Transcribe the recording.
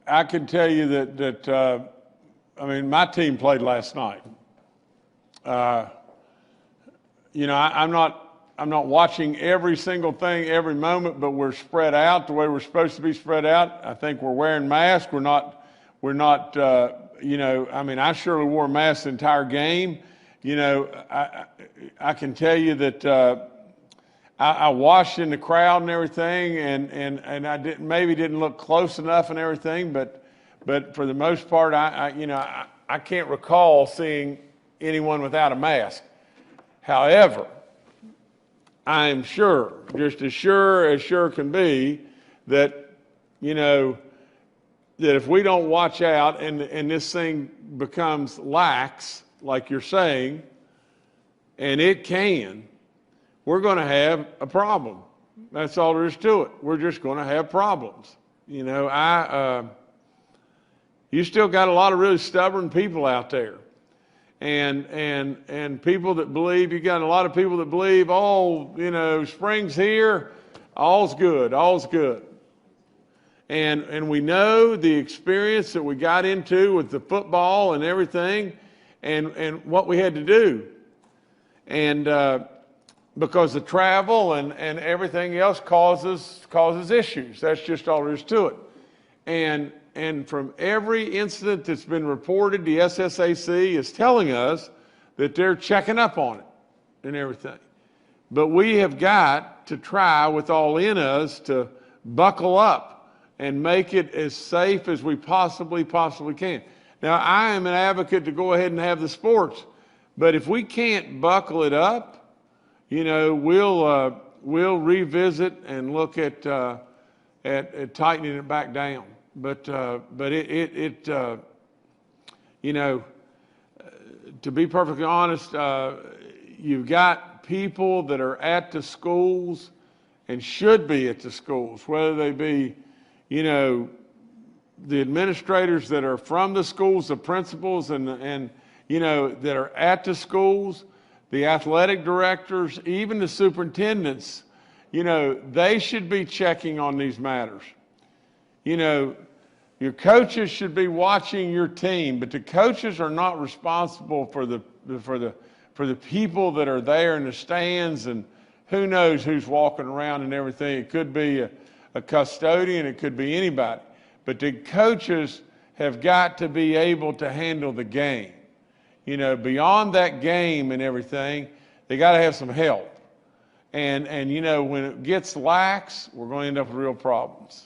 I can tell you that I mean, my team played last night. You know, I'm not watching every single thing every moment, but we're spread out the way we're supposed to be spread out. I think we're wearing masks. We're not. You know, I mean, I surely wore a mask the entire game. You know, I can tell you that I watched in the crowd and everything, and I didn't look close enough and everything, but for the most part, I can't recall seeing anyone without a mask. However, I am sure, just as sure can be, that, you know, that if we don't watch out and this thing becomes lax, like you're saying, and it can, we're going to have a problem. That's all there is to it. We're just going to have problems. You know, you still got a lot of really stubborn people out there. And people that believe, you got a lot of people that believe, oh, you know, spring's here, all's good. And we know the experience that we got into with the football and everything and what we had to do. And because the travel and everything else causes issues. That's just all there is to it. And from every incident that's been reported, the SSAC is telling us that they're checking up on it and everything. But we have got to try with all in us to buckle up and make it as safe as we possibly can. Now, I am an advocate to go ahead and have the sports, but if we can't buckle it up, you know, we'll revisit and look at tightening it back down. But you know, to be perfectly honest, you've got people that are at the schools and should be at the schools, whether they be, you know, the administrators that are from the schools, the principals, and you know, that are at the schools, the athletic directors, even the superintendents. You know, they should be checking on these matters. You know, your coaches should be watching your team, but the coaches are not responsible for the people that are there in the stands, and who knows who's walking around and everything. It could be a custodian, it could be anybody. But the coaches have got to be able to handle the game. You know, beyond that game and everything, they got to have some help. And you know, when it gets lax, we're going to end up with real problems.